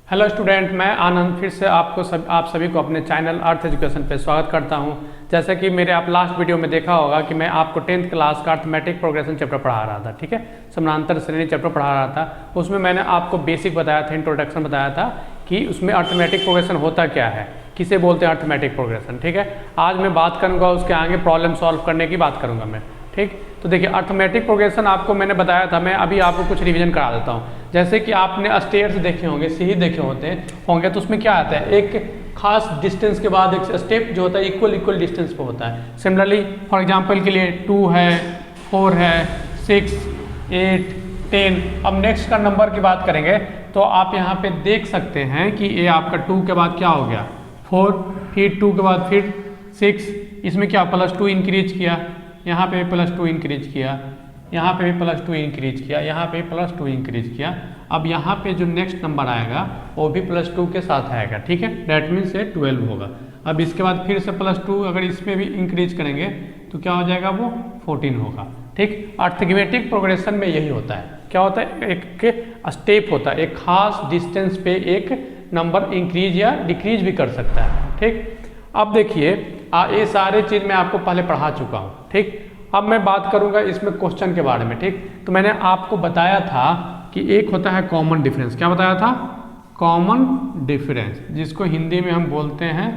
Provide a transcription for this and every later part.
Hello student, मैं आनंद फिर से आप सभी को अपने चैनल अर्थ एजुकेशन पे स्वागत करता हूं। जैसे कि मेरे आप लास्ट वीडियो में देखा होगा कि मैं आपको 10th क्लास का अर्थमेटिक प्रोग्रेशन चैप्टर पढ़ा रहा था, ठीक है। समानांतर श्रेणी चैप्टर पढ़ा रहा था। उसमें मैंने आपको बेसिक बताया था, इंट्रोडक्शन बताया था कि उसमें अर्थमेटिक प्रोग्रेशन होता क्या है, किसे बोलते हैं अर्थमेटिक प्रोग्रेशन, ठीक है। आज मैं बात करूँगा उसके आगे प्रॉब्लम सॉल्व करने की बात करूँगा मैं, ठीक। तो देखिए अर्थमेटिक प्रोग्रेशन आपको मैंने बताया था, मैं अभी आपको कुछ रिवीजन करा देता हूँ। जैसे कि आपने स्टेयर्स देखे होंगे, सीढ़ी देखे होंगे, तो उसमें क्या आता है, एक खास डिस्टेंस के बाद एक स्टेप जो होता है इक्वल डिस्टेंस पे होता है। सिमिलरली फॉर एग्जांपल के लिए 2 है, 4 है, 6, 8, 10। अब नेक्स्ट का नंबर की बात करेंगे तो आप यहाँ पे देख सकते हैं कि ये आपका 2 के बाद क्या हो गया 4, फिर 2 के बाद फिर 6, इसमें क्या +2 इंक्रीज किया, यहाँ पे +2 इंक्रीज किया, यहाँ पे भी +2 इंक्रीज किया, यहाँ पे +2 इंक्रीज किया। अब यहाँ पे जो नेक्स्ट नंबर आएगा वो भी +2 के साथ आएगा, ठीक है। डैट मीन्स ये 12 होगा। अब इसके बाद फिर से +2 अगर इसमें भी इंक्रीज करेंगे तो क्या हो जाएगा, वो 14 होगा, ठीक। अर्थमेटिक प्रोग्रेशन में यही होता है, क्या होता है, एक स्टेप होता है, एक खास डिस्टेंस पे एक नंबर इंक्रीज या डिक्रीज भी कर सकता है, ठीक। अब देखिए ये सारे चीज़ मैं आपको पहले पढ़ा चुका हूँ, ठीक। अब मैं बात करूँगा इसमें क्वेश्चन के बारे में, ठीक। तो मैंने आपको बताया था कि एक होता है कॉमन डिफरेंस, क्या बताया था, कॉमन डिफरेंस, जिसको हिंदी में हम बोलते हैं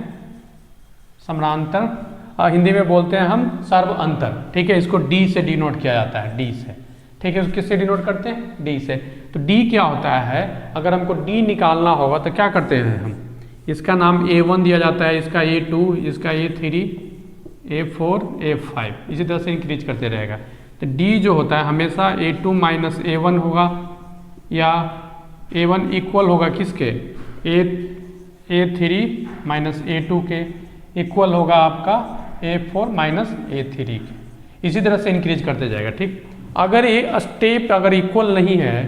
समानांतर, हिंदी में बोलते हैं हम सर्व अंतर, ठीक है। इसको डी से डिनोट किया जाता है, डी से, ठीक है। किससे डिनोट करते हैं, डी से। तो डी क्या होता है, अगर हमको डी निकालना होगा तो क्या करते हैं हम, इसका नाम A1 दिया जाता है, इसका A2, इसका A3, A4, A5, इसी तरह से इंक्रीज करते रहेगा। तो D जो होता है हमेशा A2 - A1 होगा, या A1 इक्वल होगा किसके, A3 - A2 के, इक्वल होगा आपका A4 - A3 के, इसी तरह से इंक्रीज करते जाएगा, ठीक। अगर ये स्टेप अगर इक्वल नहीं है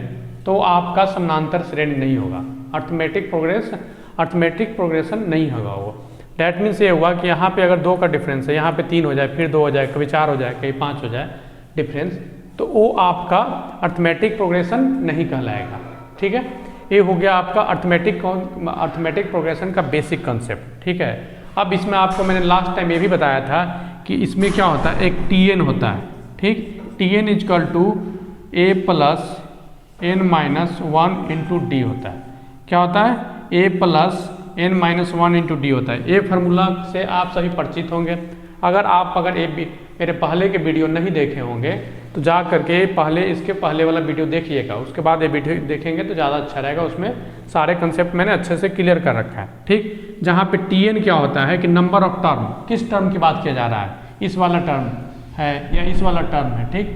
तो आपका समानांतर श्रेणी नहीं होगा, अर्थमेटिक प्रोग्रेशन नहीं होगा वो। डैट मीन्स ये हुआ कि यहाँ पे अगर 2 का डिफरेंस है, यहाँ पे 3 हो जाए, फिर 2 हो जाए, कभी 4 हो जाए, कभी 5 हो जाए डिफरेंस, तो वो आपका अर्थमेटिक प्रोग्रेशन नहीं कहलाएगा, ठीक है। ये हो गया आपका अर्थमेटिक प्रोग्रेशन का बेसिक कंसेप्ट, ठीक है। अब इसमें आपको मैंने लास्ट टाइम ये भी बताया था कि इसमें क्या होता है, एक Tn होता है, ठीक। Tn = A + n - 1 × d होता है, क्या होता है, A + n - 1 × d होता है। ये फार्मूला से आप सभी परिचित होंगे। अगर मेरे पहले के वीडियो नहीं देखे होंगे तो जा करके इसके पहले वाला वीडियो देखिएगा, उसके बाद ये वीडियो देखेंगे तो ज़्यादा अच्छा रहेगा। उसमें सारे कंसेप्ट मैंने अच्छे से क्लियर कर रखा है, ठीक। जहाँ पे Tn क्या होता है कि नंबर ऑफ टर्म, किस टर्म की बात किया जा रहा है, इस वाला टर्म है या इस वाला टर्म है, ठीक।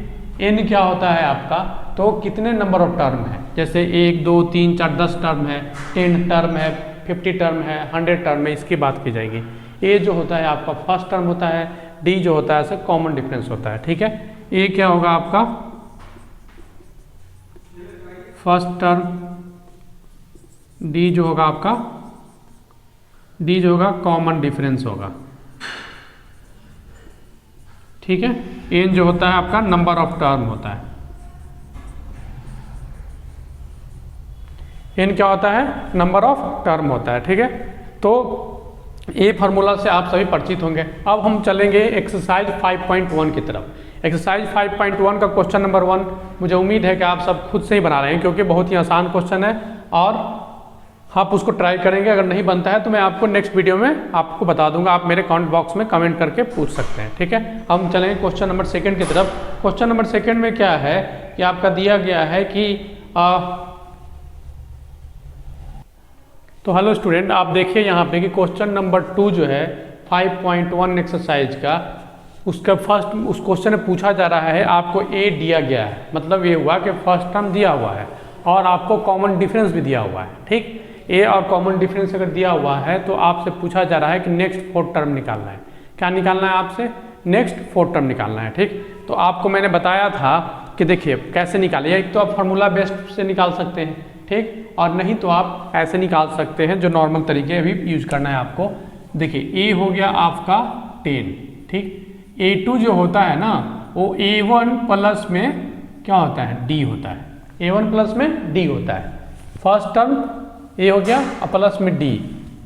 n क्या होता है आपका, तो कितने नंबर ऑफ टर्म है, जैसे 1, 2, 3, 4, 10 टर्म है, 10 टर्म है, 50 टर्म है, 100 टर्म है, इसकी बात की जाएगी। ए जो होता है आपका फर्स्ट टर्म होता है, डी जो होता है ऐसे कॉमन डिफरेंस होता है, ठीक है। ए क्या होगा आपका फर्स्ट टर्म, डी जो होगा आपका, डी जो होगा कॉमन डिफरेंस होगा, ठीक है। एन जो होता है आपका नंबर ऑफ टर्म होता है, एन क्या होता है, नंबर ऑफ टर्म होता है, ठीक है। तो ये फार्मूला से आप सभी परिचित होंगे। अब हम चलेंगे एक्सरसाइज 5.1 की तरफ। एक्सरसाइज 5.1 का क्वेश्चन नंबर 1 मुझे उम्मीद है कि आप सब खुद से ही बना रहे हैं, क्योंकि बहुत ही आसान क्वेश्चन है और आप उसको ट्राई करेंगे। अगर नहीं बनता है तो मैं आपको नेक्स्ट वीडियो में आपको बता दूंगा, आप मेरे कमेंट बॉक्स में कमेंट करके पूछ सकते हैं, ठीक है। हम चलेंगे क्वेश्चन नंबर 2 की तरफ। क्वेश्चन नंबर 2 में क्या है कि आपका दिया गया है कि तो हेलो स्टूडेंट, आप देखिए यहाँ पे कि क्वेश्चन नंबर 2 जो है 5.1 एक्सरसाइज का, उसका उस क्वेश्चन में पूछा जा रहा है, आपको ए दिया गया है, मतलब ये हुआ कि फर्स्ट टर्म दिया हुआ है और आपको कॉमन डिफरेंस भी दिया हुआ है, ठीक। ए और कॉमन डिफरेंस अगर दिया हुआ है तो आपसे पूछा जा रहा है कि नेक्स्ट 4 टर्म निकालना है। क्या निकालना है आपसे, नेक्स्ट 4 टर्म निकालना है, ठीक। तो आपको मैंने बताया था कि देखिए कैसे निकालें, एक तो आप फार्मूला बेस्ड से निकाल सकते हैं, ठीक, और नहीं तो आप ऐसे निकाल सकते हैं जो नॉर्मल तरीके अभी यूज करना है आपको। देखिए ए हो गया आपका 10, ठीक। A2 जो होता है ना वो A1 प्लस में क्या होता है, D होता है, A1 प्लस में D होता है। फर्स्ट टर्म ए हो गया और प्लस में डी।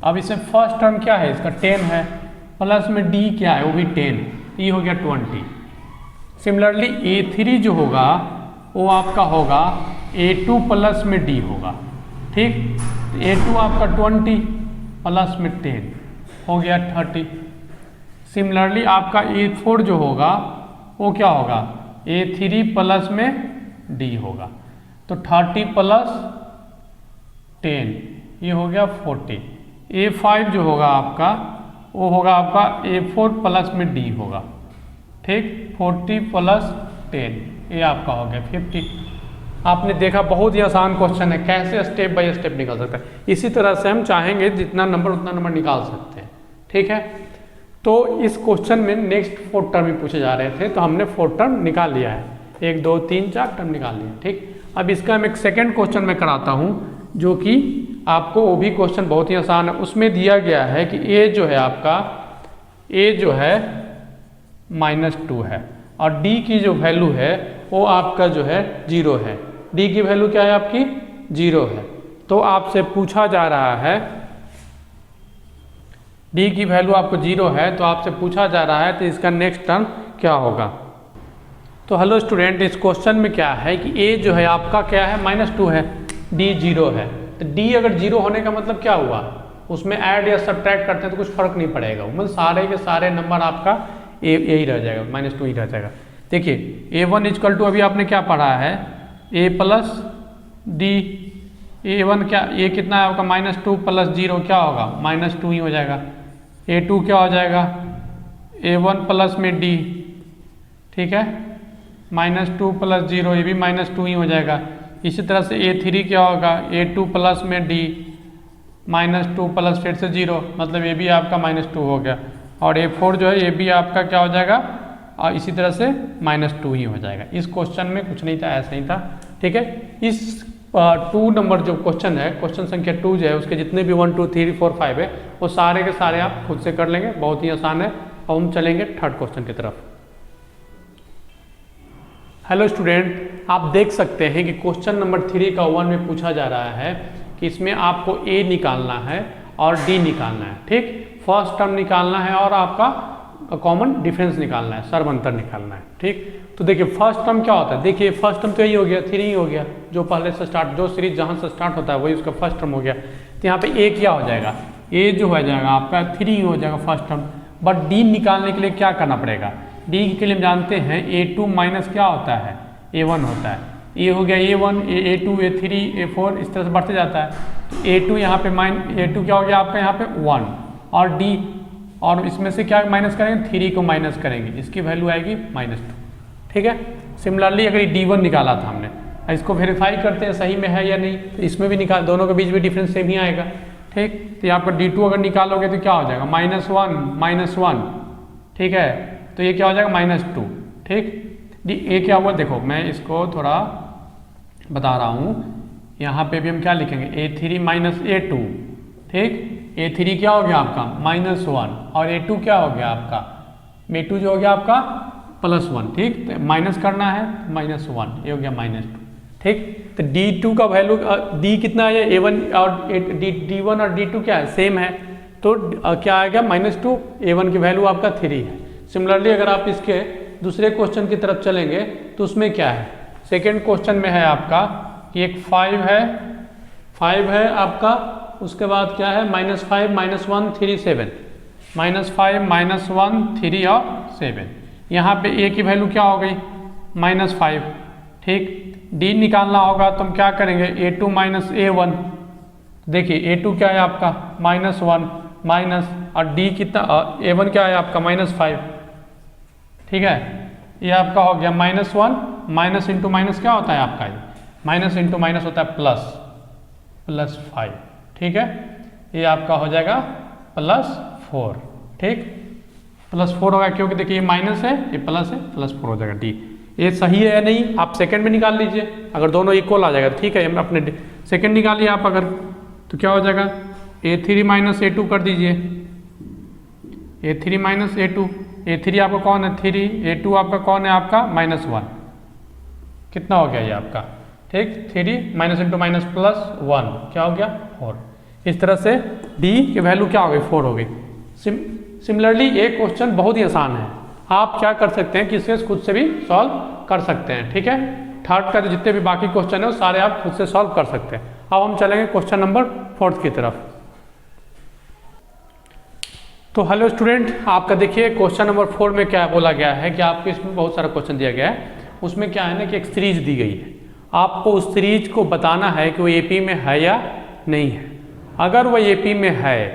अब इसमें फर्स्ट टर्म क्या है, इसका 10 है, प्लस में डी क्या है, वो भी 10, ये हो गया 20। सिमिलरली A3 जो होगा वो आपका होगा A2 प्लस में डी होगा, ठीक। A2 आपका 20 प्लस में 10 हो गया 30। सिमिलरली आपका A4 जो होगा वो क्या होगा, A3 प्लस में डी होगा, तो 30 प्लस 10 ये हो गया 40। A5 जो होगा आपका वो होगा आपका A4 प्लस में डी होगा, ठीक, 40 प्लस 10 ये आपका हो गया 50। आपने देखा बहुत ही आसान क्वेश्चन है, कैसे स्टेप बाय स्टेप निकाल सकते हैं। इसी तरह से हम चाहेंगे जितना नंबर उतना नंबर निकाल सकते हैं, ठीक है। तो इस क्वेश्चन में नेक्स्ट 4 टर्म ही पूछे जा रहे थे, तो हमने 4 टर्म निकाल लिया है, 1 2 3 4 टर्म निकाल लिया, ठीक। अब इसका हम एक सेकेंड क्वेश्चन में कराता हूँ, जो कि आपको वो भी क्वेश्चन बहुत ही आसान है। उसमें दिया गया है कि ए जो है आपका, ए जो है -2 है और डी की जो वैल्यू है वो आपका जो है 0 है। डी की वैल्यू क्या है आपकी, 0 है। तो आपसे पूछा जा रहा है, डी की वैल्यू आपको 0 है, तो आपसे पूछा जा रहा है तो इसका नेक्स्ट टर्म क्या होगा। तो हेलो स्टूडेंट, इस क्वेश्चन में क्या है कि ए जो है आपका क्या है, -2 है, डी 0 है। तो डी अगर 0 होने का मतलब क्या हुआ, उसमें ऐड या सब्ट्रैक्ट करते हैं तो कुछ फर्क नहीं पड़ेगा, मतलब सारे के सारे नंबर आपका यही रह जाएगा, -2 ही रह जाएगा। देखिए A1 इक्वल टू अभी आपने क्या पढ़ा है, A प्लस डी। A1 क्या, ये कितना है आपका -2 प्लस 0 क्या होगा, -2 ही हो जाएगा। A2 क्या हो जाएगा, A1 प्लस में डी, ठीक है, -2 प्लस 0 ये भी -2 ही हो जाएगा। इसी तरह से A3 क्या होगा, A2 प्लस में डी, -2 प्लस फिर से 0, मतलब ये भी आपका -2 हो गया। और A4 जो है ये भी आपका क्या हो जाएगा, और इसी तरह से -2 ही हो जाएगा। इस क्वेश्चन में कुछ नहीं था, ऐसा ही था, ठीक है। इस 2 नंबर जो क्वेश्चन है, क्वेश्चन संख्या 2 जो है, उसके जितने भी 1 2 3 4 5 है, वो सारे के सारे आप खुद से कर लेंगे, बहुत ही आसान है। अब हम चलेंगे थर्ड क्वेश्चन की तरफ। हेलो स्टूडेंट, आप देख सकते हैं कि क्वेश्चन नंबर 3 का 1 में पूछा जा रहा है कि इसमें आपको A निकालना है और D निकालना है, ठीक। फर्स्ट टर्म निकालना है और आपका कॉमन डिफरेंस निकालना है, सर्व अंतर निकालना है, ठीक। तो देखिए फर्स्ट टर्म क्या होता है, देखिए फर्स्ट टर्म तो यही हो गया, 3 ही हो गया, जो पहले से स्टार्ट, जो सीरीज जहाँ से स्टार्ट होता है वही उसका फर्स्ट टर्म हो गया। तो यहाँ पे A क्या हो जाएगा, A जो हो जाएगा आपका 3 ही हो जाएगा फर्स्ट टर्म। बट D निकालने के लिए क्या करना पड़ेगा, D के लिए हम जानते हैं A2 माइनस क्या होता है, A1 होता है। ये हो गया A1, A2, A3, A4 इस तरह से बढ़ते जाता है। तो A2 यहाँ पे A2 क्या हो गया आपका यहाँ पे 1 और D, और इसमें से क्या माइनस करेंगे, 3 को माइनस करेंगे, इसकी वैल्यू आएगी -2, ठीक है। सिमिलरली अगर D1 निकाला था हमने, इसको वेरीफाई करते हैं सही में है या नहीं, तो इसमें भी निकाल, दोनों के बीच में डिफरेंस सेम ही आएगा, ठीक। तो यहाँ पर D2 अगर निकालोगे तो क्या हो जाएगा, -1, ठीक है। तो ये क्या हो जाएगा -2, ठीक। A क्या हुआ, देखो मैं इसको थोड़ा बता रहा हूँ, यहाँ पे भी हम क्या लिखेंगे, A3 माइनस A2, ठीक। A3 क्या हो गया आपका -1 और A2 क्या हो गया आपका, A2 जो हो गया आपका +1, ठीक। तो माइनस करना है, -1 ये हो गया -2, ठीक। तो D2 का वैल्यू D कितना है, A1 और D1 और D2 क्या है, सेम है, तो क्या आएगा -2, A1 की वैल्यू आपका 3 है। सिमिलरली अगर आप इसके दूसरे क्वेश्चन की तरफ चलेंगे तो उसमें क्या है, सेकेंड क्वेश्चन में है आपका कि एक 5 है आपका, उसके बाद क्या है -5 -1 3 7, -5 -1 3 और 7। यहाँ पे A की वैल्यू क्या हो गई, -5, ठीक। D निकालना होगा तो हम क्या करेंगे, A2 माइनस A1, देखिए A2 क्या है आपका -1 माइनस, और D कितना, A1 क्या है आपका -5, ठीक है। ये आपका हो गया -1, माइनस इंटू माइनस क्या होता है आपका, माइनस इंटू माइनस होता है +5, ठीक है। ये आपका हो जाएगा +4, ठीक, +4 होगा, क्योंकि देखिए ये माइनस है, ये प्लस है, +4 हो जाएगा D। ये सही है या नहीं, आप सेकंड में निकाल लीजिए, अगर दोनों इक्वल आ जाएगा ठीक है। अपने सेकंड निकालिए आप अगर, तो क्या हो जाएगा, A3 माइनस A2 कर दीजिए, A3 माइनस A2, A3 आपका कौन है 3, A2 आपका कौन है आपका -1, कितना हो गया ये आपका ठीक, 3 माइनस इंटू माइनस प्लस 1 क्या हो गया 4। इस तरह से डी की वैल्यू क्या हो गई 4 हो गई। सिमिलरली ये क्वेश्चन बहुत ही आसान है, आप क्या कर सकते हैं कि इसे खुद से भी सॉल्व कर सकते हैं। ठीक है, थर्ड का जो जितने भी बाकी क्वेश्चन है वो सारे आप खुद से सॉल्व कर सकते हैं। अब हम चलेंगे क्वेश्चन नंबर 4 की तरफ। तो हेलो स्टूडेंट, आपका देखिए क्वेश्चन नंबर 4 में क्या बोला गया है कि आपको इसमें बहुत सारा क्वेश्चन दिया गया है। उसमें क्या है ना कि एक सीरीज दी गई है, आपको उस सीरीज को बताना है कि वो एपी में है या नहीं है। अगर वो एपी में है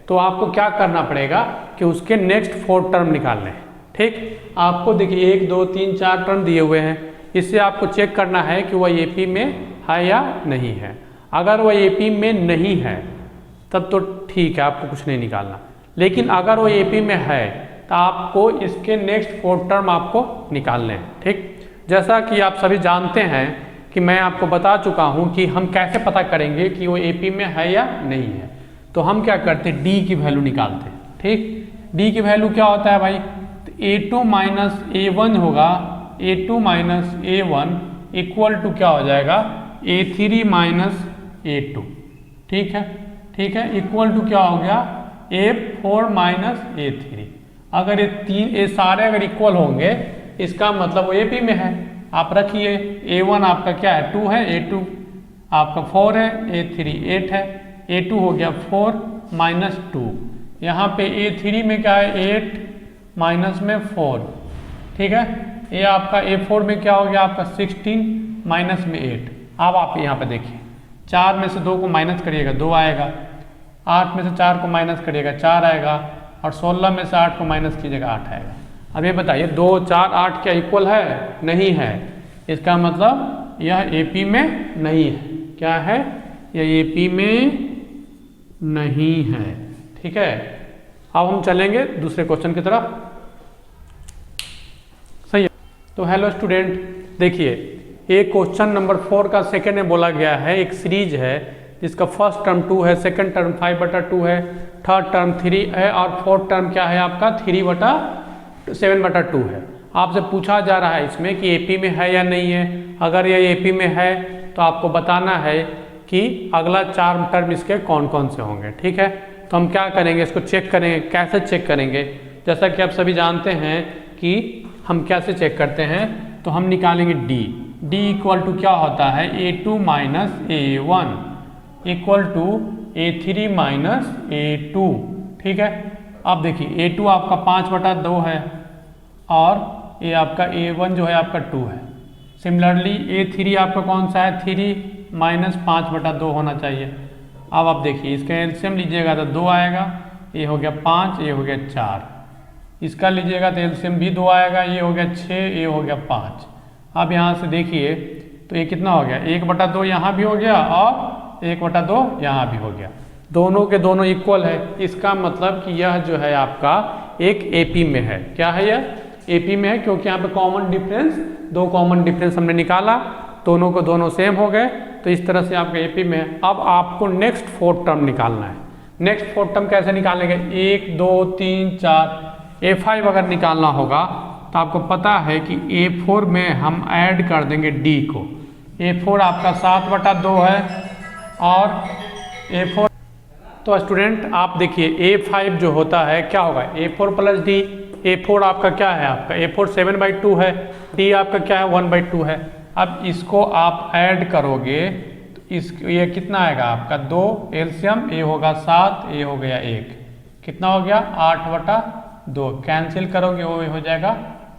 तो आपको क्या करना पड़ेगा कि उसके नेक्स्ट 4 टर्म निकालने हैं। ठीक, आपको देखिए 1 2 3 4 टर्म दिए हुए हैं, इससे आपको चेक करना है कि वह एपी में है या नहीं है। अगर वह एपी में नहीं है तब तो ठीक है, आपको कुछ नहीं निकालना। लेकिन अगर वो एपी में है तो आपको इसके नेक्स्ट 4 टर्म आपको निकालने हैं। ठीक, जैसा कि आप सभी जानते हैं कि मैं आपको बता चुका हूं कि हम कैसे पता करेंगे कि वो एपी में है या नहीं है। तो हम क्या करते हैं, डी की वैल्यू निकालते हैं। ठीक, डी की वैल्यू क्या होता है भाई, तो a2 माइनस a1 होगा, a2 minus a1 equal to क्या हो जाएगा a3 माइनस a2। ठीक है, ठीक है, इक्वल टू क्या हो गया a4 माइनस a3। अगर ये सारे अगर इक्वल होंगे इसका मतलब वो एपी में है। आप रखिए a1 आपका क्या है 2 है, a2 आपका 4 है, a3 8 है, a2 हो गया 4 माइनस 2। यहाँ पे a3 में क्या है 8 माइनस में 4। ठीक है, ये आपका a4 में क्या हो गया आपका 16 माइनस में 8। अब आप यहाँ पे देखिए 4 में से 2 को माइनस करिएगा 2 आएगा, 8 में से 4 को माइनस करिएगा 4 आएगा, और 16 में से 8 को माइनस कीजिएगा 8 आएगा। अब ये बताइए 2 4 8 क्या इक्वल है, नहीं है। इसका मतलब यह एपी में नहीं है। क्या है, यह एपी में नहीं है। ठीक है, अब हम चलेंगे दूसरे क्वेश्चन की तरफ। सही है, तो हेलो स्टूडेंट देखिए ये क्वेश्चन नंबर 4 का सेकंड में बोला गया है, एक सीरीज है जिसका फर्स्ट टर्म 2 है, सेकंड टर्म 5/2 है, थर्ड टर्म 3 है, और फोर्थ टर्म क्या है आपका 3/7/2 है। आपसे पूछा जा रहा है इसमें कि एपी में है या नहीं है। अगर यह एपी में है तो आपको बताना है कि अगला 4 टर्म इसके कौन कौन से होंगे। ठीक है, तो हम क्या करेंगे, इसको चेक करेंगे। कैसे चेक करेंगे, जैसा कि आप सभी जानते हैं कि हम कैसे चेक करते हैं, तो हम निकालेंगे डी। डी इक्वल टू क्या होता है a2 minus a1 equal to a3 minus a2। ठीक है, अब देखिए a2 आपका 5/2 है और ये आपका a1 जो है आपका 2 है। सिमिलरली a3 आपका कौन सा है 3 माइनस 5/2 होना चाहिए। अब आप देखिए इसका एलसीएम लीजिएगा तो 2 आएगा, ये हो गया 5, ये हो गया 4। इसका लीजिएगा तो एलसीएम भी 2 आएगा, ये हो गया 6, ये हो गया 5। अब यहाँ से देखिए तो ये कितना हो गया 1/2 यहाँ भी हो गया और 1/2 यहाँ भी हो गया, दोनों के दोनों इक्वल है। इसका मतलब कि यह जो है आपका एक एपी में है। क्या है यह एपी में है, क्योंकि यहाँ पे कॉमन डिफरेंस 2 कॉमन डिफरेंस हमने निकाला, दोनों को दोनों सेम हो गए, तो इस तरह से आपका एपी में है। अब आपको नेक्स्ट 4 टर्म निकालना है। नेक्स्ट 4 टर्म कैसे निकालेंगे, 1 2 3 4 a5 अगर निकालना होगा तो आपको पता है कि a4 में हम ऐड कर देंगे d को। a4 आपका 7/2 है और a4, तो स्टूडेंट आप देखिए a5 जो होता है क्या होगा a4 प्लस d। a4 आपका क्या है आपका a4 7/2 है, d आपका क्या है 1/2 है। अब इसको आप ऐड करोगे तो ये कितना आएगा आपका 2, एलसीएम a होगा 7, a हो गया 1, कितना हो गया 8/2, कैंसिल करोगे वो हो जाएगा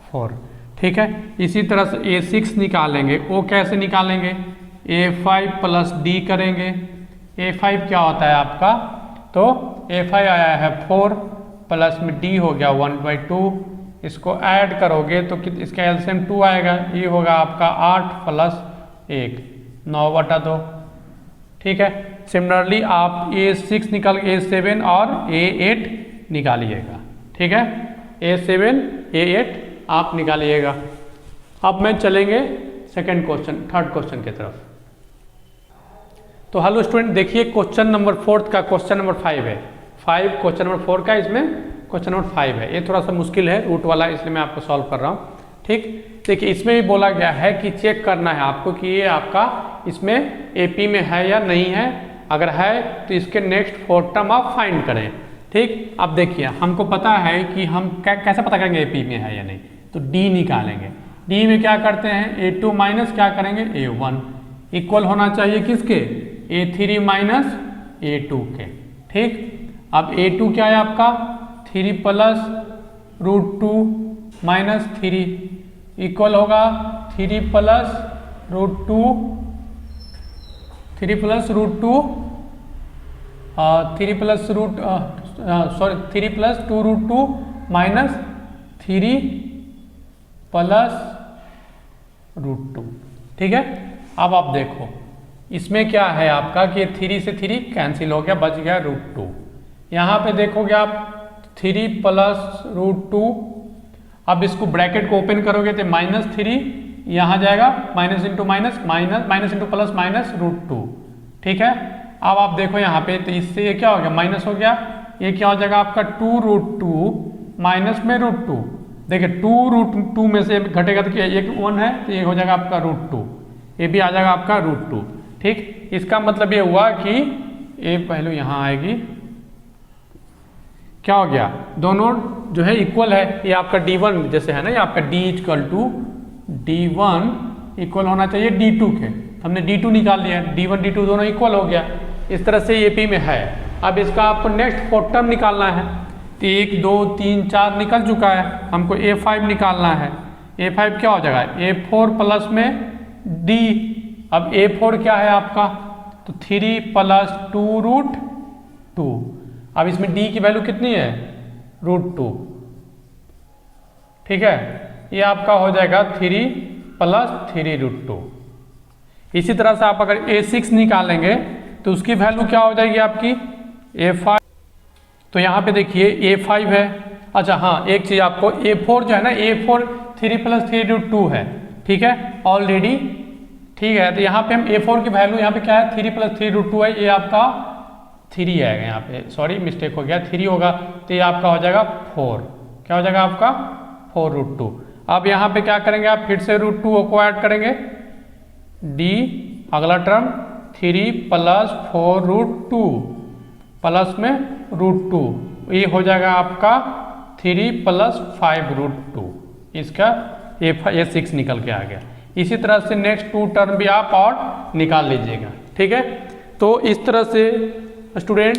4। ठीक है, इसी तरह से a6 निकालेंगे, वो कैसे निकालेंगे a5 प्लस d करेंगे। a5 क्या होता है आपका, तो a5 आया है 4 प्लस में d हो गया 1/2, इसको ऐड करोगे तो इसका एलसीएम 2 आएगा, ये होगा आपका 8 प्लस 1 9/2। ठीक है, सिमिलरली आप a6 निकाल a7 और a8 निकालिएगा। ठीक है, a7 a8 आप निकालिएगा। अब मैं चलेंगे सेकंड क्वेश्चन, थर्ड क्वेश्चन की तरफ। तो हेलो स्टूडेंट देखिए क्वेश्चन नंबर 4 का क्वेश्चन नंबर 5 है। 5 क्वेश्चन नंबर 4 का, इसमें क्वेश्चन नंबर 5 है। ये थोड़ा सा मुश्किल है रूट वाला, इसलिए मैं आपको सॉल्व कर रहा हूँ। ठीक, देखिए इसमें भी बोला गया है कि चेक करना है आपको कि ये आपका इसमें AP में है या नहीं है, अगर है तो इसके नेक्स्ट 4 टर्म आप फाइंड करें। ठीक, अब देखिए हमको पता है कि हम कैसे पता करेंगे AP में है या नहीं, तो D निकालेंगे। D में क्या करते हैं, A2 माइनस क्या करेंगे A1 इक्वल होना चाहिए किसके, A3 माइनस A2 के। ठीक, अब A2 क्या है आपका 3 प्लस √2 माइनस 3 इक्वल होगा 3 plus √2 3 plus √2 3 plus √2 minus 3 plus √2। ठीक है, अब आप देखो इसमें क्या है आपका कि 3 से 3 कैंसिल हो गया, बच गया √2। यहाँ पे देखोगे आप 3 प्लस √2, अब इसको ब्रैकेट को ओपन करोगे तो -3 यहाँ जाएगा, minus into minus minus, minus into plus minus √2। ठीक है, अब आप देखो यहाँ पे तो इससे ये क्या हो गया माइनस हो गया, ये क्या हो जाएगा आपका 2√2 माइनस में √2। देखिए 2√2 में से घटेगा तो क्या एक 1 है, तो ये हो जाएगा आपका √2, ये भी आ जाएगा आपका √2। ठीक, इसका मतलब ये हुआ कि ये वैल्यू यहाँ आएगी, क्या हो गया दोनों जो है इक्वल है। ये आपका D1 जैसे है ना, ये आपका D = D1 इक्वल होना चाहिए D2 के, हमने D2 निकाल लिया, D1 D2 दोनों इक्वल हो गया। इस तरह से AP में है। अब इसका आपको नेक्स्ट 4 टर्म निकालना है, तो 1 2 3 4 निकल चुका है, हमको A5 निकालना है। A5 क्या हो जाएगा A4 प्लस में D। अब A4 क्या है आपका, तो 3 प्लस 2√2। अब इसमें D की वैल्यू कितनी है √2। ठीक है, ये आपका हो जाएगा 3 प्लस 3√2। इसी तरह से आप अगर A6 निकालेंगे तो उसकी वैल्यू क्या हो जाएगी आपकी A5। तो यहाँ पे देखिए A5 है। अच्छा हाँ, एक चीज़ आपको A4 जो है ना, A4 3 प्लस 3√2 है। ठीक है ऑलरेडी, ठीक है, तो यहाँ पे हम A4 की वैल्यू यहाँ पे क्या है 3 प्लस 3√2 है, ये आपका 3 आएगा, यहाँ पे सॉरी मिस्टेक हो गया 3 होगा, तो ये आपका हो जाएगा 4। क्या हो जाएगा आपका 4√2। अब यहाँ पे क्या करेंगे आप फिर से √2 को ऐड करेंगे, D अगला टर्म 3 प्लस 4√2 प्लस में √2, ये हो जाएगा आपका 3 प्लस 5√2। इसका ये 6 निकल के आ गया। इसी तरह से नेक्स्ट 2 टर्म भी आप और निकाल लीजिएगा। ठीक है, तो इस तरह से स्टूडेंट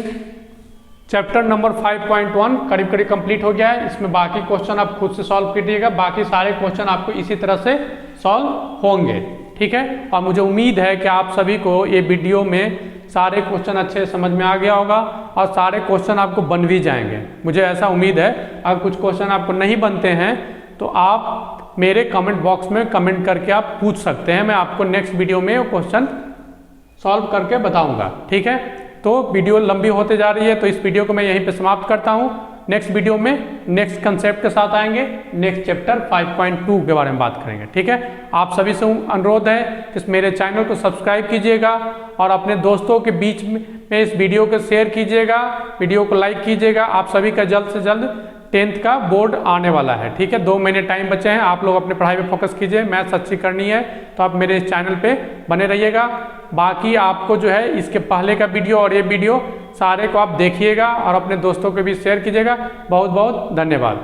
चैप्टर नंबर 5.1 करीब करीब कंप्लीट हो गया है। इसमें बाकी क्वेश्चन आप खुद से सॉल्व कीजिएगा, बाकी सारे क्वेश्चन आपको इसी तरह से सॉल्व होंगे। ठीक है, और मुझे उम्मीद है कि आप सभी को ये वीडियो में सारे क्वेश्चन अच्छे समझ में आ गया होगा और सारे क्वेश्चन आपको बन भी जाएंगे, मुझे ऐसा उम्मीद है। अगर कुछ क्वेश्चन आपको नहीं बनते हैं तो आप मेरे कमेंट बॉक्स में कमेंट करके आप पूछ सकते हैं, मैं आपको नेक्स्ट वीडियो में वो क्वेश्चन सॉल्व करके बताऊंगा। ठीक है, तो वीडियो लंबी होते जा रही है, तो इस वीडियो को मैं यहीं पे समाप्त करता हूँ। नेक्स्ट वीडियो में नेक्स्ट कंसेप्ट के साथ आएंगे, नेक्स्ट चैप्टर 5.2 के बारे में बात करेंगे। ठीक है, आप सभी से अनुरोध है कि मेरे चैनल को सब्सक्राइब कीजिएगा और अपने दोस्तों के बीच में इस वीडियो को शेयर कीजिएगा, वीडियो को लाइक कीजिएगा। आप सभी का जल्द से जल्द 10th का बोर्ड आने वाला है। ठीक है, 2 महीने टाइम बचे हैं, आप लोग अपने पढ़ाई पे फोकस कीजिए, मैथ्स अच्छी करनी है तो आप मेरे इस चैनल पे बने रहिएगा। बाकी आपको जो है इसके पहले का वीडियो और ये वीडियो सारे को आप देखिएगा और अपने दोस्तों के बीच शेयर कीजिएगा। बहुत बहुत धन्यवाद।